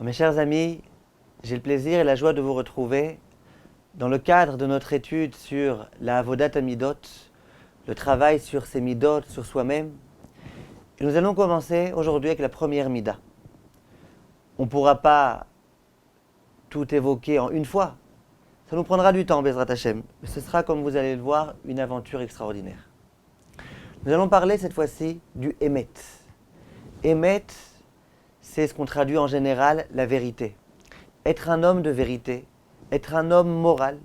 Mes chers amis, j'ai le plaisir et la joie de vous retrouver dans le cadre de notre étude sur la Avodat Hamidot, le travail sur ses midot, sur soi-même. Et nous allons commencer aujourd'hui avec la première mida. On ne pourra pas tout évoquer en une fois. Ça nous prendra du temps, Bezrat Hashem. Mais ce sera, comme vous allez le voir, une aventure extraordinaire. Nous allons parler cette fois-ci du Emet. Emet, c'est ce qu'on traduit en général la vérité. Être un homme de vérité, être un homme moral,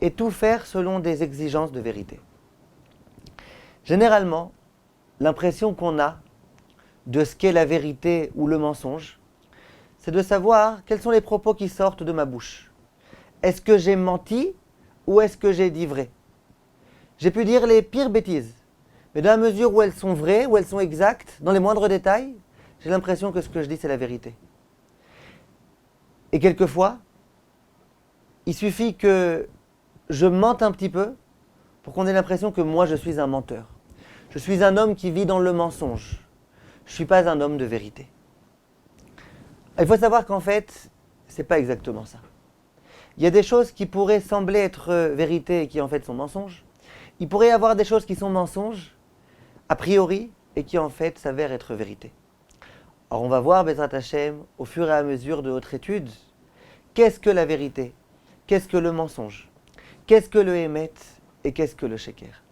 et tout faire selon des exigences de vérité. Généralement, l'impression qu'on a de ce qu'est la vérité ou le mensonge, c'est de savoir quels sont les propos qui sortent de ma bouche. Est-ce que j'ai menti ou est-ce que j'ai dit vrai? J'ai pu dire les pires bêtises, mais dans la mesure où elles sont vraies, où elles sont exactes, dans les moindres détails, j'ai l'impression que ce que je dis, c'est la vérité. Et quelquefois, il suffit que je mente un petit peu pour qu'on ait l'impression que moi, je suis un menteur. Je suis un homme qui vit dans le mensonge. Je ne suis pas un homme de vérité. Il faut savoir qu'en fait, ce n'est pas exactement ça. Il y a des choses qui pourraient sembler être vérité et qui en fait sont mensonges. Il pourrait y avoir des choses qui sont mensonges, a priori, et qui en fait s'avèrent être vérité. Alors on va voir, Bezrat Hashem, au fur et à mesure de notre étude, qu'est-ce que la vérité? Qu'est-ce que le mensonge? Qu'est-ce que le Emet? Et qu'est-ce que le Sheker?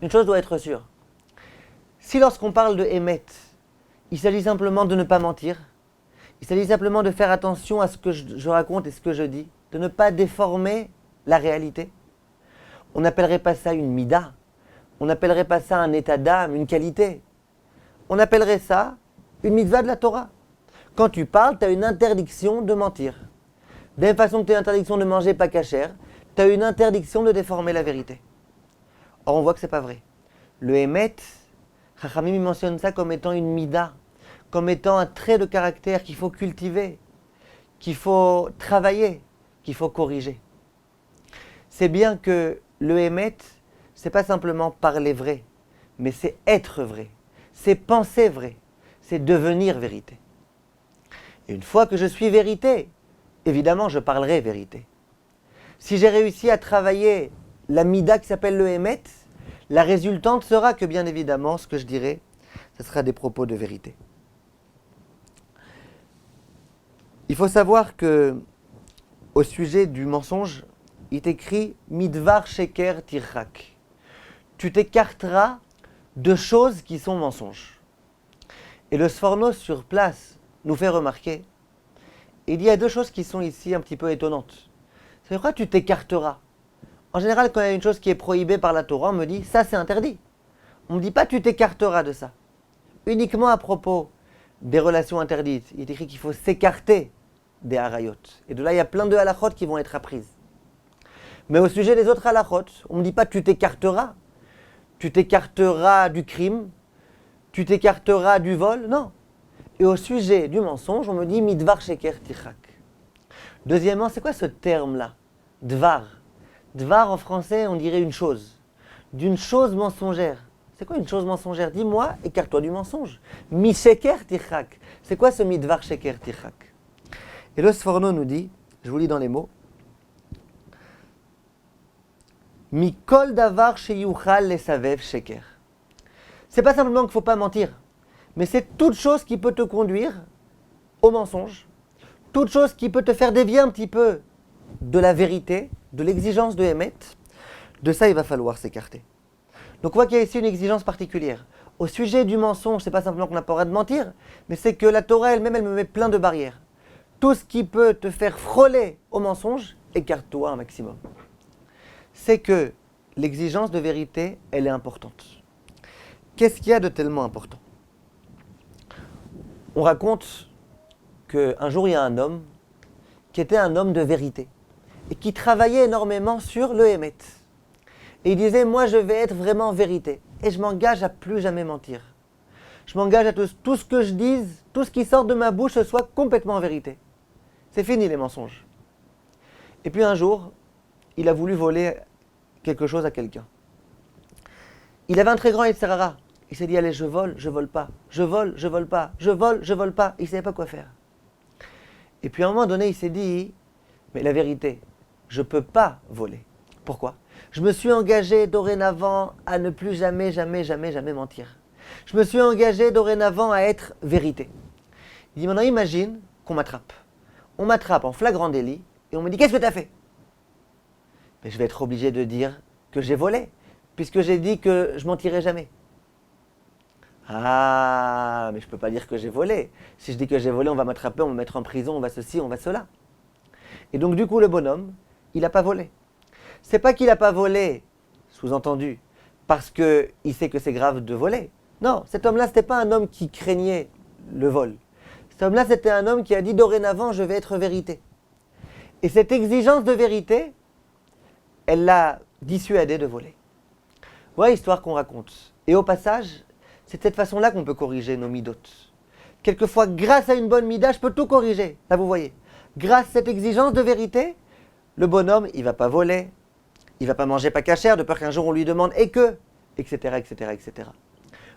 Une chose doit être sûre. Si lorsqu'on parle de Emet, il s'agit simplement de ne pas mentir, il s'agit simplement de faire attention à ce que je raconte et ce que je dis, de ne pas déformer la réalité, on n'appellerait pas ça une mida, on n'appellerait pas ça un état d'âme, une qualité. On appellerait ça une mitzvah de la Torah. Quand tu parles, tu as une interdiction de mentir. De la même façon que tu as une interdiction de manger pas cachère, tu as une interdiction de déformer la vérité. Or, on voit que ce n'est pas vrai. Le Emet, Chachamim mentionne ça comme étant une mida, comme étant un trait de caractère qu'il faut cultiver, qu'il faut travailler, qu'il faut corriger. C'est bien que le Emet, ce n'est pas simplement parler vrai, mais c'est être vrai, c'est penser vrai, c'est devenir vérité. Et une fois que je suis vérité, évidemment, je parlerai vérité. Si j'ai réussi à travailler la mida qui s'appelle le Emet, la résultante sera que, bien évidemment, ce que je dirai, ce sera des propos de vérité. Il faut savoir que, au sujet du mensonge, il est écrit « Midvar sheker tirchak ». Tu t'écarteras de choses qui sont mensonges. Et le Sforno sur place nous fait remarquer, il y a deux choses qui sont ici un petit peu étonnantes. C'est pourquoi tu t'écarteras. En général, quand il y a une chose qui est prohibée par la Torah, on me dit « ça c'est interdit ». On ne me dit pas « tu t'écarteras de ça ». Uniquement à propos des relations interdites, il est écrit qu'il faut s'écarter des harayot. Et de là, il y a plein de halachot qui vont être apprises. Mais au sujet des autres halachot, on ne me dit pas « tu t'écarteras ». Tu t'écarteras du crime, tu t'écarteras du vol, non. Et au sujet du mensonge, on me dit « midvar sheker tichak ». Deuxièmement, c'est quoi ce terme-là? Dvar. Dvar, en français, on dirait une chose. D'une chose mensongère. C'est quoi une chose mensongère? Dis-moi, écarte-toi du mensonge. Mi sheker tichak. C'est quoi ce midvar sheker tichak? Et le Sforno nous dit, je vous lis dans les mots, Mikol davar sheyuchal lesavev sheker. C'est pas simplement qu'il ne faut pas mentir, mais c'est toute chose qui peut te conduire au mensonge, toute chose qui peut te faire dévier un petit peu de la vérité, de l'exigence de Emet. De ça, il va falloir s'écarter. Donc on voit qu'il y a ici une exigence particulière. Au sujet du mensonge, c'est pas simplement qu'on n'a pas le droit de mentir, mais c'est que la Torah elle-même, elle me met plein de barrières. Tout ce qui peut te faire frôler au mensonge, écarte-toi un maximum. C'est que l'exigence de vérité, elle est importante. Qu'est-ce qu'il y a de tellement important? On raconte qu'un jour, il y a un homme qui était un homme de vérité et qui travaillait énormément sur le Emet. Et il disait, moi, je vais être vraiment vérité et je m'engage à plus jamais mentir. Je m'engage à tout ce que je dise, tout ce qui sort de ma bouche soit complètement vérité. C'est fini les mensonges. Et puis un jour, il a voulu voler quelque chose à quelqu'un. Il avait un très grand Yetzer Hara. Il s'est dit, allez, je vole pas. Je vole pas. Je vole pas. Il ne savait pas quoi faire. Et puis à un moment donné, il s'est dit, mais la vérité, je ne peux pas voler. Pourquoi? Je me suis engagé dorénavant à ne plus jamais, jamais, jamais, jamais mentir. Je me suis engagé dorénavant à être vérité. Il dit, maintenant imagine qu'on m'attrape. On m'attrape en flagrant délit et on me dit, qu'est-ce que tu as fait? Mais je vais être obligé de dire que j'ai volé, puisque j'ai dit que je mentirais jamais. Ah, mais je ne peux pas dire que j'ai volé. Si je dis que j'ai volé, on va m'attraper, on va me mettre en prison, on va ceci, on va cela. Et donc du coup, le bonhomme, il n'a pas volé. C'est pas qu'il n'a pas volé, sous-entendu, parce qu'il sait que c'est grave de voler. Non, cet homme-là, ce n'était pas un homme qui craignait le vol. Cet homme-là, c'était un homme qui a dit dorénavant, je vais être vérité. Et cette exigence de vérité, elle l'a dissuadé de voler. Voilà l'histoire qu'on raconte. Et au passage, c'est de cette façon-là qu'on peut corriger nos midotes. Quelquefois, grâce à une bonne mida, je peux tout corriger. Là, vous voyez. Grâce à cette exigence de vérité, le bonhomme, il ne va pas voler, il ne va pas manger pas cachère, de peur qu'un jour on lui demande et que, etc., etc., etc.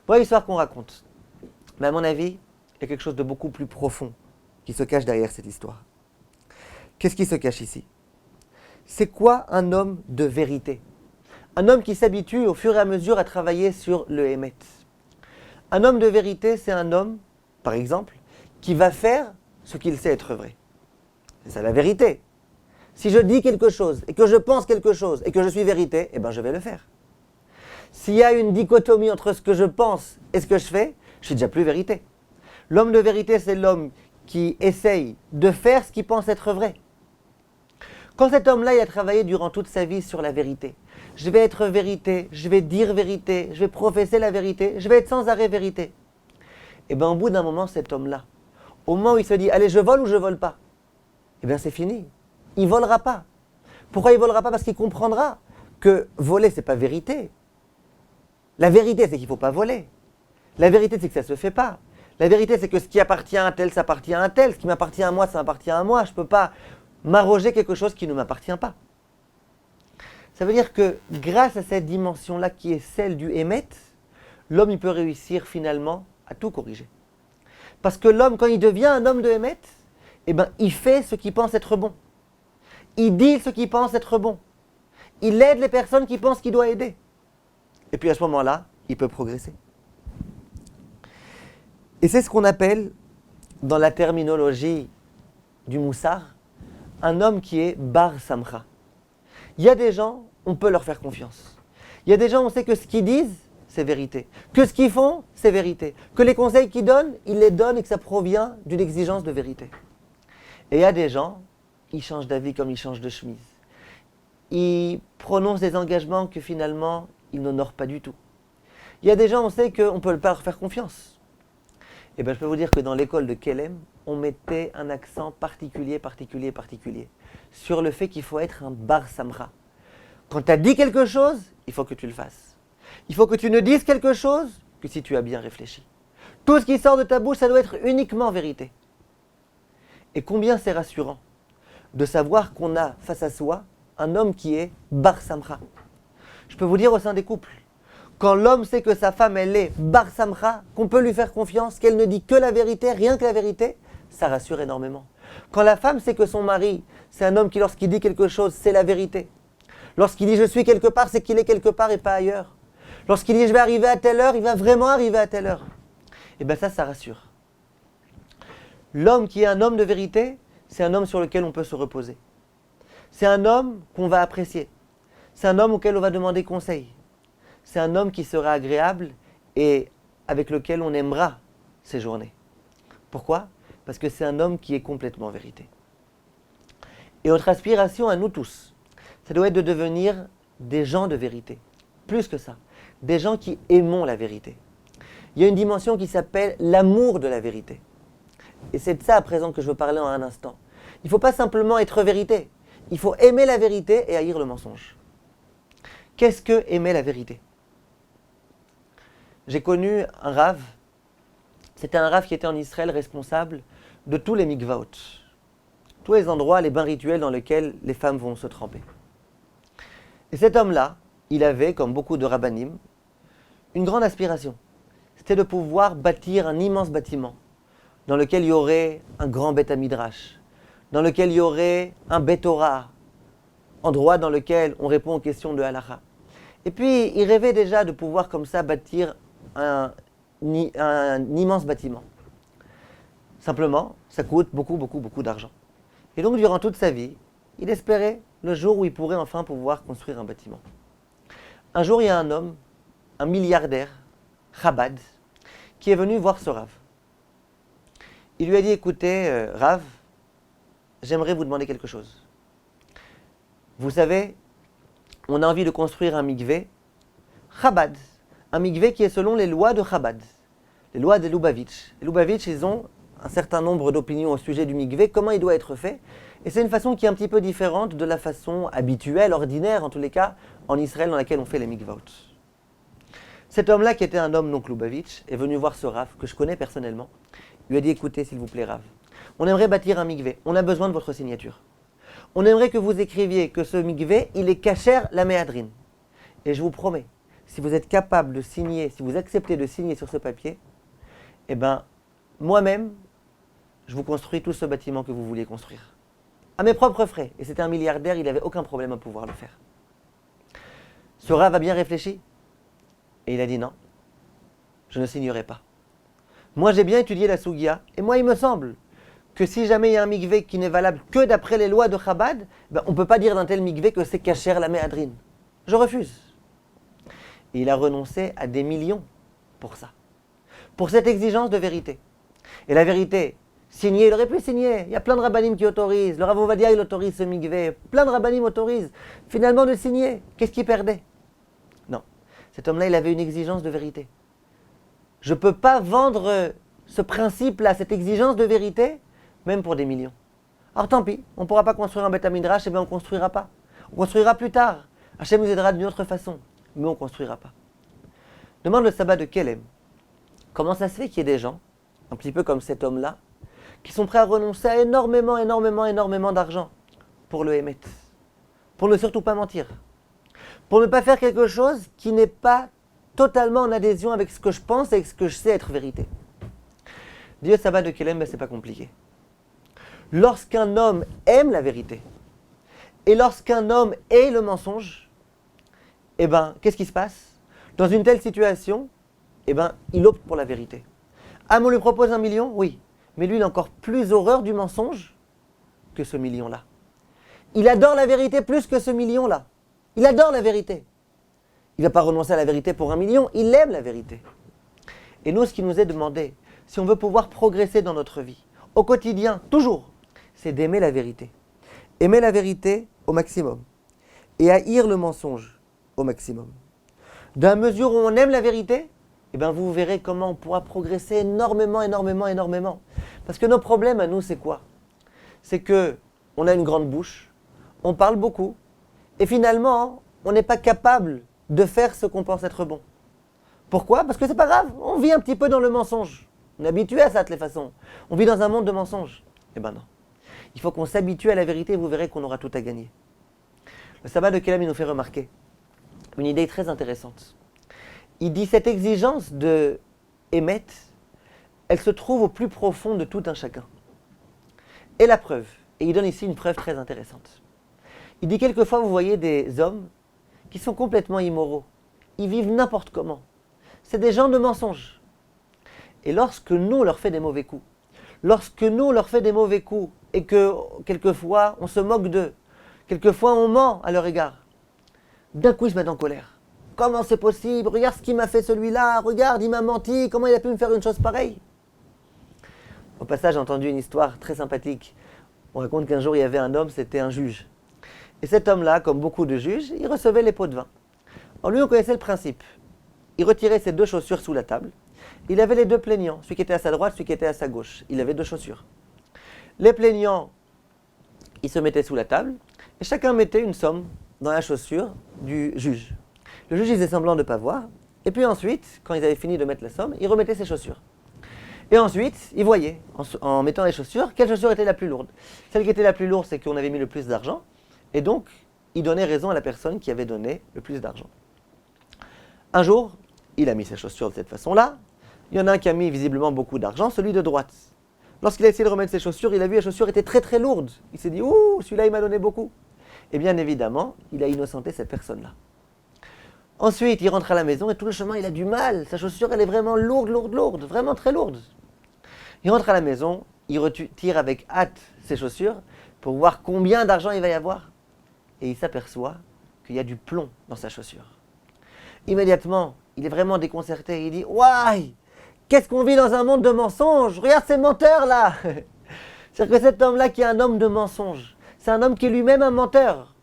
Voilà l'histoire qu'on raconte. Mais à mon avis, il y a quelque chose de beaucoup plus profond qui se cache derrière cette histoire. Qu'est-ce qui se cache ici? C'est quoi un homme de vérité? Un homme qui s'habitue au fur et à mesure à travailler sur le Hémet. Un homme de vérité, c'est un homme, par exemple, qui va faire ce qu'il sait être vrai. C'est ça la vérité. Si je dis quelque chose, et que je pense quelque chose, et que je suis vérité, eh bien je vais le faire. S'il y a une dichotomie entre ce que je pense et ce que je fais, je suis déjà plus vérité. L'homme de vérité, c'est l'homme qui essaye de faire ce qu'il pense être vrai. Quand cet homme-là, il a travaillé durant toute sa vie sur la vérité, je vais être vérité, je vais dire vérité, je vais professer la vérité, je vais être sans arrêt vérité. Et bien au bout d'un moment, cet homme-là, au moment où il se dit, allez, je vole ou je vole pas, eh bien c'est fini. Il ne volera pas. Pourquoi il ne volera pas? Parce qu'il comprendra que voler, ce n'est pas vérité. La vérité, c'est qu'il ne faut pas voler. La vérité, c'est que ça ne se fait pas. La vérité, c'est que ce qui appartient à un tel, ça appartient à un tel. Ce qui m'appartient à moi, ça m'appartient à moi. Je ne peux pas m'arroger quelque chose qui ne m'appartient pas. Ça veut dire que grâce à cette dimension-là qui est celle du Hémet, l'homme il peut réussir finalement à tout corriger. Parce que l'homme, quand il devient un homme de Hémet, eh ben, il fait ce qu'il pense être bon. Il dit ce qu'il pense être bon. Il aide les personnes qui pensent qu'il doit aider. Et puis à ce moment-là, il peut progresser. Et c'est ce qu'on appelle, dans la terminologie du Moussar, un homme qui est Bar Samcha. Il y a des gens, on peut leur faire confiance. Il y a des gens, on sait que ce qu'ils disent, c'est vérité. Que ce qu'ils font, c'est vérité. Que les conseils qu'ils donnent, ils les donnent et que ça provient d'une exigence de vérité. Et il y a des gens, ils changent d'avis comme ils changent de chemise. Ils prononcent des engagements que finalement, ils n'honorent pas du tout. Il y a des gens, on sait qu'on ne peut pas leur faire confiance. Et bien, je peux vous dire que dans l'école de Kelem, on mettait un accent particulier sur le fait qu'il faut être un bar samra. Quand tu as dit quelque chose, il faut que tu le fasses. Il faut que tu ne dises quelque chose que si tu as bien réfléchi. Tout ce qui sort de ta bouche, ça doit être uniquement vérité. Et combien c'est rassurant de savoir qu'on a face à soi un homme qui est bar samra. Je peux vous dire au sein des couples, quand l'homme sait que sa femme elle est bar samra, qu'on peut lui faire confiance, qu'elle ne dit que la vérité, rien que la vérité, ça rassure énormément. Quand la femme sait que son mari, c'est un homme qui lorsqu'il dit quelque chose, c'est la vérité. Lorsqu'il dit je suis quelque part, c'est qu'il est quelque part et pas ailleurs. Lorsqu'il dit je vais arriver à telle heure, il va vraiment arriver à telle heure. Et bien ça rassure. L'homme qui est un homme de vérité, c'est un homme sur lequel on peut se reposer. C'est un homme qu'on va apprécier. C'est un homme auquel on va demander conseil. C'est un homme qui sera agréable et avec lequel on aimera séjourner. Pourquoi? Parce que c'est un homme qui est complètement vérité. Et notre aspiration à nous tous, ça doit être de devenir des gens de vérité. Plus que ça, des gens qui aimons la vérité. Il y a une dimension qui s'appelle l'amour de la vérité. Et c'est de ça à présent que je veux parler en un instant. Il ne faut pas simplement être vérité. Il faut aimer la vérité et haïr le mensonge. Qu'est-ce que aimer la vérité? J'ai connu un Rav. C'était un Rav qui était en Israël responsable de tous les mikvaot. Tous les endroits, les bains rituels dans lesquels les femmes vont se tremper. Et cet homme-là, il avait, comme beaucoup de rabbanim, une grande aspiration. C'était de pouvoir bâtir un immense bâtiment dans lequel il y aurait un grand Beth Midrash, dans lequel il y aurait un Betorah, endroit dans lequel on répond aux questions de Halacha. Et puis, il rêvait déjà de pouvoir comme ça bâtir un immense bâtiment. Simplement, ça coûte beaucoup d'argent. Et donc, durant toute sa vie, il espérait le jour où il pourrait enfin pouvoir construire un bâtiment. Un jour, il y a un homme, un milliardaire, Chabad, qui est venu voir ce Rav. Il lui a dit, écoutez, Rav, j'aimerais vous demander quelque chose. Vous savez, on a envie de construire un mikvé Chabad, un mikvé qui est selon les lois de Chabad, les lois des Lubavitch. Les Lubavitch, ils ont un certain nombre d'opinions au sujet du mikvé, comment il doit être fait. Et c'est une façon qui est un petit peu différente de la façon habituelle, ordinaire, en tous les cas, en Israël, dans laquelle on fait les mikvaot. Cet homme-là, qui était un homme donc Lubavitch, est venu voir ce Rav, que je connais personnellement. Il lui a dit, écoutez, s'il vous plaît, Rav, on aimerait bâtir un mikvé, on a besoin de votre signature. On aimerait que vous écriviez que ce mikvé, il est kasher la méhadrine. Et je vous promets, si vous êtes capable de signer, si vous acceptez de signer sur ce papier, eh bien, moi-même, je vous construis tout ce bâtiment que vous vouliez construire. À mes propres frais. Et c'était un milliardaire, il n'avait aucun problème à pouvoir le faire. Ce Rav a bien réfléchi. Et il a dit non, je ne signerai pas. Moi, j'ai bien étudié la Sougia, et moi, il me semble que si jamais il y a un mikvé qui n'est valable que d'après les lois de Chabad, ben, on ne peut pas dire d'un tel mikvé que c'est kasher la méhadrine. Je refuse. Et il a renoncé à des millions pour ça. Pour cette exigence de vérité. Et la vérité, signer, il aurait pu signer. Il y a plein de rabbanim qui autorisent. Le Rav Ovadia, il autorise ce mikvé. Plein de rabbanim autorisent. Finalement, de signer. Qu'est-ce qu'il perdait? Non. Cet homme-là, il avait une exigence de vérité. Je ne peux pas vendre ce principe-là, cette exigence de vérité, même pour des millions. Alors tant pis, on ne pourra pas construire un Beth Midrash, et bien on ne construira pas. On construira plus tard. Hachem nous aidera d'une autre façon, mais on ne construira pas. Demande le sabbat de Kelem. Comment ça se fait qu'il y ait des gens, un petit peu comme cet homme-là, qui sont prêts à renoncer à énormément d'argent pour le Hémet, pour ne surtout pas mentir, pour ne pas faire quelque chose qui n'est pas totalement en adhésion avec ce que je pense et avec ce que je sais être vérité. Dire sabbat de Kelem, ben, c'est pas compliqué. Lorsqu'un homme aime la vérité et lorsqu'un homme hait le mensonge, eh ben, qu'est-ce qui se passe? Dans une telle situation, eh ben, il opte pour la vérité. Ah, mais on lui propose 1 million? Oui. Mais lui, il a encore plus horreur du mensonge que ce million-là. Il adore la vérité plus que ce million-là. Il adore la vérité. Il ne va pas renoncer à la vérité pour 1 million, il aime la vérité. Et nous, ce qui nous est demandé, si on veut pouvoir progresser dans notre vie, au quotidien, toujours, c'est d'aimer la vérité. Aimer la vérité au maximum. Et haïr le mensonge au maximum. Dans la mesure où on aime la vérité, eh bien vous verrez comment on pourra progresser énormément. Parce que nos problèmes à nous, c'est quoi? C'est qu'on a une grande bouche, on parle beaucoup, et finalement, on n'est pas capable de faire ce qu'on pense être bon. Pourquoi? Parce que c'est pas grave, on vit un petit peu dans le mensonge. On est habitué à ça de toutes les façons. On vit dans un monde de mensonges. Eh ben non. Il faut qu'on s'habitue à la vérité et vous verrez qu'on aura tout à gagner. Le sabbat de Kelem, il nous fait remarquer une idée très intéressante. Il dit cette exigence de Hémet, elle se trouve au plus profond de tout un chacun. Et la preuve, et il donne ici une preuve très intéressante. Il dit quelquefois, vous voyez des hommes qui sont complètement immoraux. Ils vivent n'importe comment. C'est des gens de mensonges. Et lorsque nous, on leur fait des mauvais coups, et que quelquefois, on se moque d'eux, quelquefois, on ment à leur égard, d'un coup, ils se mettent en colère. Comment c'est possible? Regarde ce qu'il m'a fait celui-là, regarde, il m'a menti, comment il a pu me faire une chose pareille? Au passage, j'ai entendu une histoire très sympathique. On raconte qu'un jour, il y avait un homme, c'était un juge. Et cet homme-là, comme beaucoup de juges, il recevait les pots de vin. Alors lui, on connaissait le principe. Il retirait ses 2 chaussures sous la table. Il avait les 2 plaignants, celui qui était à sa droite, celui qui était à sa gauche. Il avait 2 chaussures. Les plaignants, ils se mettaient sous la table, et chacun mettait une somme dans la chaussure du juge. Le juge, il faisait semblant de ne pas voir, et puis ensuite, quand ils avaient fini de mettre la somme, il remettait ses chaussures. Et ensuite, il voyait, en mettant les chaussures, quelle chaussure était la plus lourde. Celle qui était la plus lourde, c'est qu'on avait mis le plus d'argent, et donc, il donnait raison à la personne qui avait donné le plus d'argent. Un jour, il a mis ses chaussures de cette façon-là. Il y en a un qui a mis visiblement beaucoup d'argent, celui de droite. Lorsqu'il a essayé de remettre ses chaussures, il a vu que les chaussures étaient très très lourdes. Il s'est dit, ouh, celui-là il m'a donné beaucoup. Et bien évidemment, il a innocenté cette personne-là. Ensuite, il rentre à la maison et tout le chemin, il a du mal. Sa chaussure, elle est vraiment lourde, lourde, lourde, vraiment très lourde. Il rentre à la maison, il retire avec hâte ses chaussures pour voir combien d'argent il va y avoir. Et il s'aperçoit qu'il y a du plomb dans sa chaussure. Immédiatement, il est vraiment déconcerté. Il dit, ouaille, qu'est-ce qu'on vit dans un monde de mensonges? Regarde ces menteurs-là. C'est-à-dire que cet homme-là qui est un homme de mensonges, c'est un homme qui est lui-même un menteur.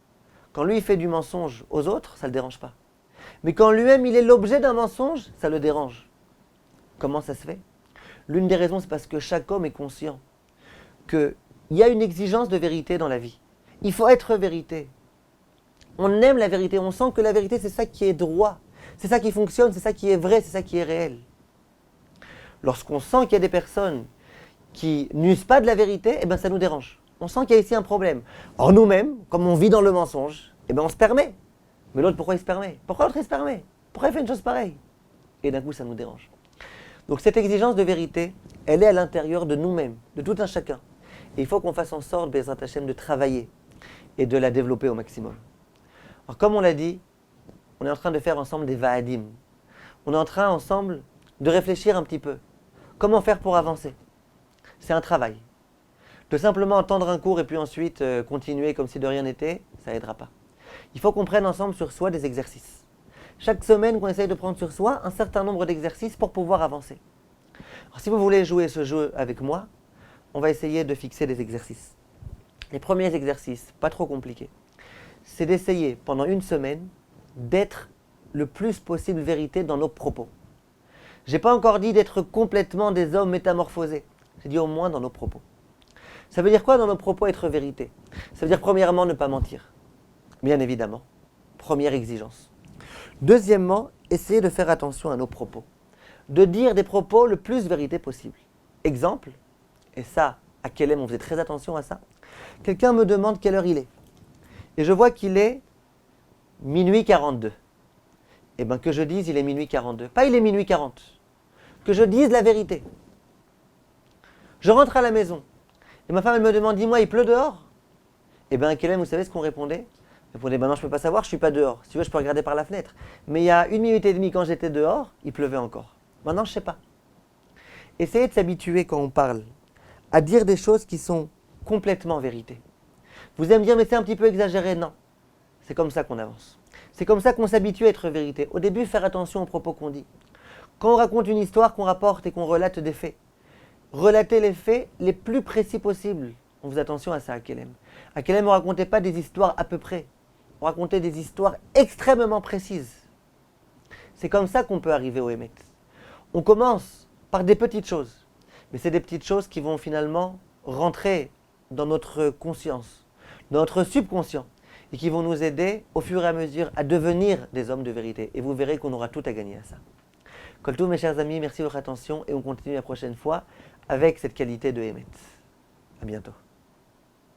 Quand lui, il fait du mensonge aux autres, ça ne le dérange pas. Mais quand lui-même, il est l'objet d'un mensonge, ça le dérange. Comment ça se fait? L'une des raisons, c'est parce que chaque homme est conscient qu'il y a une exigence de vérité dans la vie. Il faut être vérité. On aime la vérité, on sent que la vérité, c'est ça qui est droit. C'est ça qui fonctionne, c'est ça qui est vrai, c'est ça qui est réel. Lorsqu'on sent qu'il y a des personnes qui n'usent pas de la vérité, eh ben ça nous dérange. On sent qu'il y a ici un problème. Or nous-mêmes, comme on vit dans le mensonge, eh ben on se permet. Mais l'autre, pourquoi il se permet? Pourquoi l'autre il se permet? Pourquoi il fait une chose pareille? Et d'un coup, ça nous dérange. Donc cette exigence de vérité, elle est à l'intérieur de nous-mêmes, de tout un chacun. Et il faut qu'on fasse en sorte, Bezrat Hashem, de travailler et de la développer au maximum. Alors comme on l'a dit, on est en train de faire ensemble des va'adim. On est en train ensemble de réfléchir un petit peu. Comment faire pour avancer? C'est un travail. De simplement entendre un cours et puis ensuite continuer comme si de rien n'était, ça n'aidera pas. Il faut qu'on prenne ensemble sur soi des exercices. Chaque semaine, qu'on essaye de prendre sur soi un certain nombre d'exercices pour pouvoir avancer. Alors, si vous voulez jouer ce jeu avec moi, on va essayer de fixer des exercices. Les premiers exercices, pas trop compliqués, c'est d'essayer pendant une semaine d'être le plus possible vérité dans nos propos. Je n'ai pas encore dit d'être complètement des hommes métamorphosés. J'ai dit au moins dans nos propos. Ça veut dire quoi dans nos propos être vérité? Ça veut dire premièrement ne pas mentir. Bien évidemment. Première exigence. Deuxièmement, essayer de faire attention à nos propos. De dire des propos le plus vérité possible. Exemple, et ça, à Kelem, on faisait très attention à ça. Quelqu'un me demande quelle heure il est. Et je vois qu'il est minuit 42. Eh bien que je dise il est minuit 42. Pas il est minuit 40. Que je dise la vérité. Je rentre à la maison. Et ma femme elle me demande, dis-moi, il pleut dehors? Eh bien Kelem, vous savez ce qu'on répondait? On répondait, ben non, je ne peux pas savoir, je ne suis pas dehors. Si tu veux, je peux regarder par la fenêtre. Mais il y a 1 minute et demie, quand j'étais dehors, il pleuvait encore. Maintenant, je ne sais pas. Essayez de s'habituer quand on parle à dire des choses qui sont complètement vérité. Vous allez me dire, mais c'est un petit peu exagéré. Non. C'est comme ça qu'on avance. C'est comme ça qu'on s'habitue à être vérité. Au début, faire attention aux propos qu'on dit. Quand on raconte une histoire, qu'on rapporte et qu'on relate des faits, relatez les faits les plus précis possibles. On faisait attention à ça à Kelem. À Kelem, on ne racontait pas des histoires à peu près. On racontait des histoires extrêmement précises. C'est comme ça qu'on peut arriver au Hémet. On commence par des petites choses. Mais c'est des petites choses qui vont finalement rentrer dans notre conscience, dans notre subconscient, et qui vont nous aider au fur et à mesure à devenir des hommes de vérité. Et vous verrez qu'on aura tout à gagner à ça. Kol Tov, mes chers amis, merci de votre attention et on continue la prochaine fois avec cette qualité de Hémet. À bientôt.